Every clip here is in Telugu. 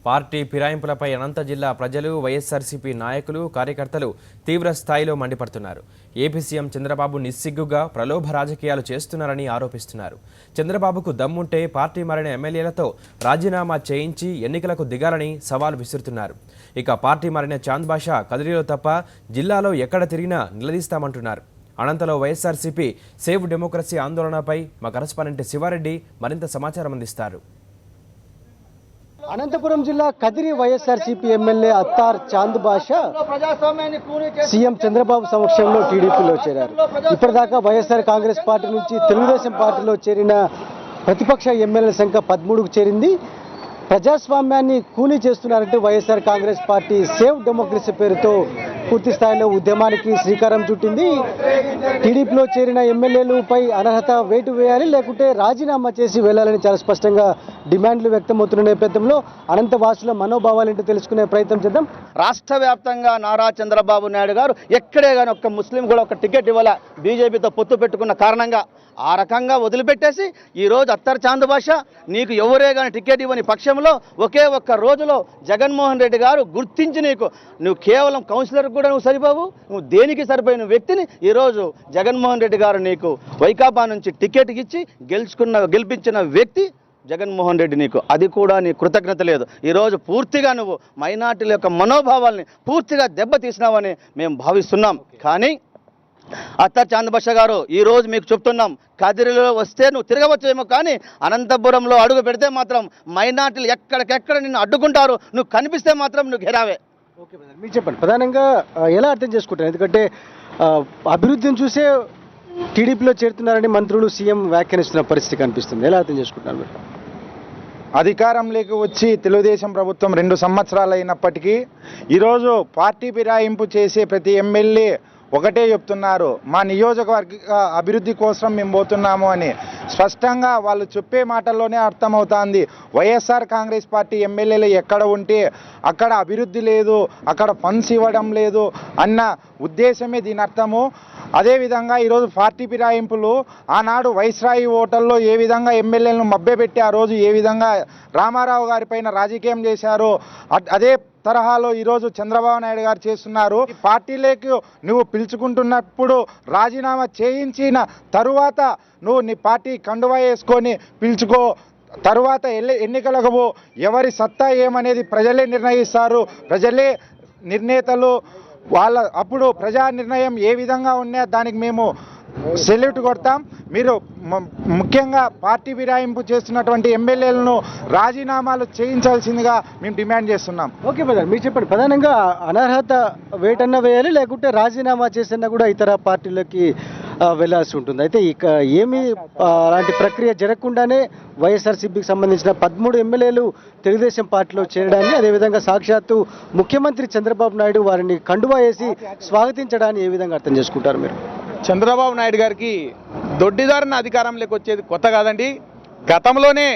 పార్టీ ఫిరాయింపులపై అనంత జిల్లా ప్రజలు, వైఎస్ఆర్సీపీ నాయకులు, కార్యకర్తలు తీవ్ర స్థాయిలో మండిపడుతున్నారు. ఏపీ సీఎం చంద్రబాబు నిస్సిగ్గుగా ప్రలోభ రాజకీయాలు చేస్తున్నారని ఆరోపిస్తున్నారు. చంద్రబాబుకు దమ్ముంటే పార్టీ మారిన ఎమ్మెల్యేలతో రాజీనామా చేయించి ఎన్నికలకు దిగాలని సవాల్ విసురుతున్నారు. ఇక పార్టీ మారిన చాంద్ బాషా కదిరిలో తప్ప జిల్లాలో ఎక్కడ తిరిగినా నిలదీస్తామంటున్నారు. అనంతలో వైఎస్ఆర్సీపీ సేవ్ డెమోక్రసీ ఆందోళనపై మా కరెస్పాండెంట్ శివారెడ్డి మరింత సమాచారం అందిస్తారు. అనంతపురం జిల్లా కదిరి వైఎస్ఆర్సీపీ ఎమ్మెల్యే అత్తార్ చాంద్ బాషా సీఎం చంద్రబాబు సమక్షంలో టీడీపీలో చేరారు. ఇప్పటిదాకా వైఎస్ఆర్ కాంగ్రెస్ పార్టీ నుంచి తెలుగుదేశం పార్టీలో చేరిన ప్రతిపక్ష ఎమ్మెల్యేల సంఖ్య 13కు చేరింది. ప్రజాస్వామ్యాన్ని కూనీ చేస్తున్నారంటూ వైఎస్ఆర్ కాంగ్రెస్ పార్టీ సేవ్ డెమోక్రసీ పేరుతో పూర్తి స్థాయిలో ఉద్యమానికి శ్రీకారం చుట్టింది. టీడీపీలో చేరిన ఎమ్మెల్యేలపై అనర్హత వేటు వేయాలి, లేకుంటే రాజీనామా చేసి వెళ్లాలని చాలా స్పష్టంగా డిమాండ్లు వ్యక్తమవుతున్న నేపథ్యంలో అనంత వాసుల మనోభావాలేంటో తెలుసుకునే ప్రయత్నం చేద్దాం. రాష్ట్ర వ్యాప్తంగా నారా చంద్రబాబు నాయుడు గారు ఎక్కడే కానీ ఒక్క ముస్లిం కూడా ఒక టికెట్ ఇవ్వాల, బీజేపీతో పొత్తు పెట్టుకున్న కారణంగా ఆ రకంగా వదిలిపెట్టేసి ఈరోజు అత్తర్ చాంద్ బాషా నీకు ఎవరే కానీ టికెట్ ఇవ్వని పక్షంలో ఒకే ఒక్క రోజులో జగన్మోహన్ రెడ్డి గారు గుర్తించి నువ్వు కేవలం కౌన్సిలర్ కూడా నువ్వు సరిపోవు, నువ్వు దేనికి సరిపోయిన వ్యక్తిని ఈరోజు జగన్మోహన్ రెడ్డి గారు నీకు వైకాపా నుంచి టికెట్ ఇచ్చి గెలిపించిన వ్యక్తి జగన్మోహన్ రెడ్డి, నీకు అది కూడా నీ కృతజ్ఞత లేదు. ఈరోజు పూర్తిగా నువ్వు మైనార్టీల యొక్క మనోభావాల్ని పూర్తిగా దెబ్బతీసినావని మేము భావిస్తున్నాం. కానీ అత్తర్ చాంద్ బాషా గారు ఈరోజు మీకు చెప్తున్నాం, కదిరిలో వస్తే నువ్వు తిరగవచ్చేమో, కానీ అనంతపురంలో అడుగు పెడితే మాత్రం మైనార్టీలు ఎక్కడికెక్కడ నిన్ను అడ్డుకుంటారు, నువ్వు కనిపిస్తే మాత్రం నువ్వు ఘెరావే. ఓకే బ్రదర్, మీరు చెప్పండి ప్రధానంగా ఎలా అర్థం చేసుకుంటారు? ఎందుకంటే అభివృద్ధిని చూసే టీడీపీలో చేరుతున్నారని మంత్రులు, సీఎం వ్యాఖ్యానిస్తున్న పరిస్థితి కనిపిస్తుంది. ఎలా అర్థం చేసుకుంటున్నారు మీరు? అధికారంలోకి వచ్చి తెలుగుదేశం ప్రభుత్వం 2 సంవత్సరాలు అయినప్పటికీ ఈరోజు పార్టీ ఫిరాయింపు చేసే ప్రతి ఎమ్మెల్యే ఒకటే చెప్తున్నారు, మా నియోజకవర్గ అభివృద్ధి కోసం మేము పోతున్నాము అని. స్పష్టంగా వాళ్ళు చెప్పే మాటల్లోనే అర్థమవుతుంది. వైఎస్ఆర్ కాంగ్రెస్ పార్టీ ఎమ్మెల్యేలు ఎక్కడ ఉంటే అక్కడ అభివృద్ధి లేదు, అక్కడ ఫండ్స్ ఇవ్వడం లేదు అన్న ఉద్దేశమే దీని అర్థము. అదేవిధంగా ఈరోజు పార్టీ ఫిరాయింపులు ఆనాడు వైస్రాయి హోటల్లో ఏ విధంగా ఎమ్మెల్యేలను మభ్యపెట్టి ఆ రోజు ఏ విధంగా రామారావు గారి పైన రాజకీయం చేశారో అదే తరహాలో ఈరోజు చంద్రబాబు నాయుడు గారు చేస్తున్నారు. పార్టీలోకి నువ్వు పిలుచుకుంటున్నప్పుడు రాజీనామా చేయించిన తరువాత నువ్వు నీ పార్టీ కండువా వేసుకొని పిలుచుకో, తరువాత ఎన్నికలకు ఎవరి సత్తా ఏమనేది ప్రజలే నిర్ణయిస్తారు. ప్రజలే నిర్ణేతలు. అప్పుడు ప్రజా నిర్ణయం ఏ విధంగా ఉన్నా దానికి మేము సెల్యూట్ కొడతాం. మీరు ముఖ్యంగా పార్టీ ఫిరాయింపు చేస్తున్నటువంటి ఎమ్మెల్యేలను రాజీనామాలు చేయించాల్సిందిగా మేము డిమాండ్ చేస్తున్నాం. ఓకే బ్రదర్, మీరు చెప్పండి ప్రధానంగా అనర్హత వేటన్నా వేయాలి, లేకుంటే రాజీనామా చేసినా కూడా ఇతర పార్టీలకి వెళ్లాల్సి ఉంటుంది. అయితే ఇక ఏమి అలాంటి ప్రక్రియ జరగకుండానే వైఎస్ఆర్సీపీకి సంబంధించిన 13 ఎమ్మెల్యేలు తెలుగుదేశం పార్టీలో చేరడాన్ని, అదేవిధంగా సాక్షాత్తు ముఖ్యమంత్రి చంద్రబాబు నాయుడు వారిని కండువా వేసి స్వాగతించడాన్ని ఏ విధంగా అర్థం చేసుకుంటారు మీరు? చంద్రబాబు నాయుడు గారికి దొడ్డిదారిన అధికారంలోకి వచ్చేది కొత్త కాదండి. గతంలోనే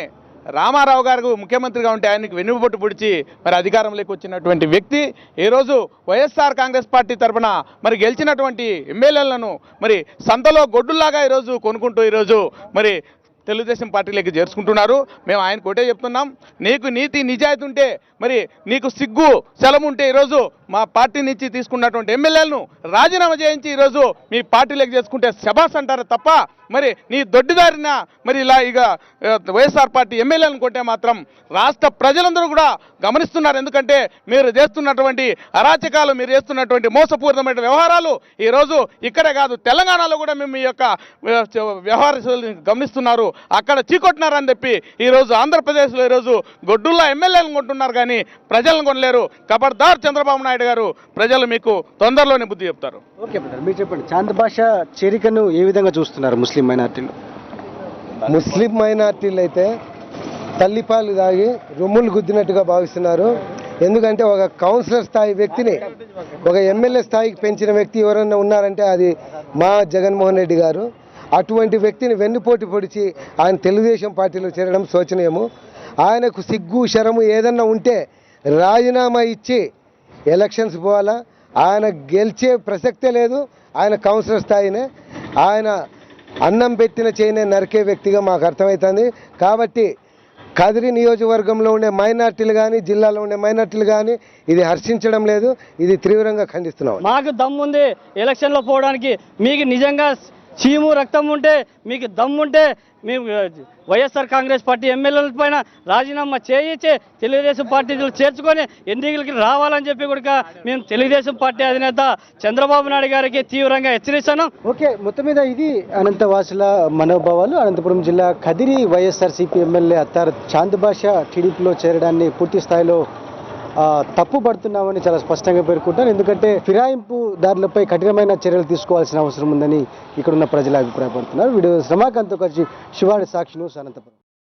రామారావు గారు ముఖ్యమంత్రిగా ఉంటే ఆయనకు వెన్నుపోటు పొడిచి మరి అధికారంలోకి వచ్చినటువంటి వ్యక్తి ఈరోజు వైఎస్ఆర్ కాంగ్రెస్ పార్టీ తరఫున మరి గెలిచినటువంటి ఎమ్మెల్యేలను మరి సంతలో గొడ్డుల్లాగా ఈరోజు కొనుక్కుంటూ ఈరోజు మరి తెలుగుదేశం పార్టీలోకి చేర్చుకుంటున్నారు. మేము ఆయన ఒకటే చెప్తున్నాం, నీకు నీతి నిజాయితీ ఉంటే, మరి నీకు సిగ్గు శలం ఉంటే ఈరోజు మా పార్టీ నుంచి తీసుకున్నటువంటి ఎమ్మెల్యేలను రాజీనామా చేయించి ఈరోజు మీ పార్టీలోకి చేసుకుంటే శబాస్ అంటారు తప్ప మరి నీ దొడ్డిదారిన మరి ఇలా ఇక వైఎస్ఆర్ పార్టీ ఎమ్మెల్యేలను కొట్టే మాత్రం రాష్ట్ర ప్రజలందరూ కూడా గమనిస్తున్నారు. ఎందుకంటే మీరు చేస్తున్నటువంటి అరాచకాలు, మీరు చేస్తున్నటువంటి మోసపూరితమైన వ్యవహారాలు ఈరోజు ఇక్కడే కాదు తెలంగాణలో కూడా మేము ఈ యొక్క వ్యవహారాలు గమనిస్తున్నారు. అక్కడ చీకొట్టినారని చెప్పి ఈరోజు ఆంధ్రప్రదేశ్లో ఈరోజు గొడ్డుల్లా ఎమ్మెల్యేలను కొంటున్నారు, కానీ ప్రజలను కొనలేరు. ఖబర్దార్ చంద్రబాబు నాయుడు గారు, ప్రజలు మీకు తొందరలోనే బుద్ధి చెప్తారు. ఓకే బ్రదర్, మీరు చెప్పండి చాంద్ బాషా చేరికను ఏ విధంగా చూస్తున్నారు ముస్లిం మైనార్టీలు? ముస్లిం మైనార్టీలు అయితే తల్లిపాలు తాగి రొమ్ములు గుద్దినట్టుగా భావిస్తున్నారు. ఎందుకంటే ఒక కౌన్సిలర్ స్థాయి వ్యక్తిని ఒక ఎమ్మెల్యే స్థాయికి పెంచిన వ్యక్తి ఎవరైనా ఉన్నారంటే అది మా జగన్మోహన్ రెడ్డి గారు. అటువంటి వ్యక్తిని వెన్నుపోటు పొడిచి ఆయన తెలుగుదేశం పార్టీలో చేరడం శోచనీయము. ఆయనకు సిగ్గు శరము ఏదన్నా ఉంటే రాజీనామా ఇచ్చి ఎలక్షన్స్ పోవాలా. ఆయన గెలిచే ప్రసక్తే లేదు. ఆయన కౌన్సిలర్ స్థాయినే. ఆయన అన్నం పెట్టిన చేయనే నరికే వ్యక్తిగా మాకు అర్థమవుతుంది. కాబట్టి కదిరి నియోజకవర్గంలో ఉండే మైనార్టీలు కానీ జిల్లాలో ఉండే మైనార్టీలు కానీ ఇది హర్షించడం లేదు. ఇది తీవ్రంగా ఖండిస్తున్నాం. మాకు దమ్ముంది ఎలక్షన్లో పోవడానికి. మీకు నిజంగా చీము రక్తం ఉంటే, మీకు దమ్ముంటే మేము వైఎస్ఆర్ కాంగ్రెస్ పార్టీ ఎమ్మెల్యేల పైన రాజీనామా చేయించి తెలుగుదేశం పార్టీలో చేర్చుకొని ఎన్నికలకి రావాలని చెప్పి కూడా మేము తెలుగుదేశం పార్టీ అధినేత చంద్రబాబు నాయుడు గారికి తీవ్రంగా హెచ్చరిస్తున్నాం. ఓకే, మొత్తం మీద ఇది అనంత వాసుల మనోభావాలు. అనంతపురం జిల్లా కదిరి వైఎస్ఆర్సీపీ ఎమ్మెల్యే అత్తార్ చాంద్ బాషా టీడీపీలో చేరడాన్ని పూర్తి స్థాయిలో తప్పు పడుతున్నామని చాలా స్పష్టంగా పేర్కొంటారు. ఎందుకంటే ఫిరాయింపుదారులపై కఠినమైన చర్యలు తీసుకోవాల్సిన అవసరం ఉందని ఇక్కడున్న ప్రజలు అభిప్రాయపడుతున్నారు. వీడియో రమాకాంత్తో కలిసి శివాడి సాక్షి న్యూస్ అనంతపురం.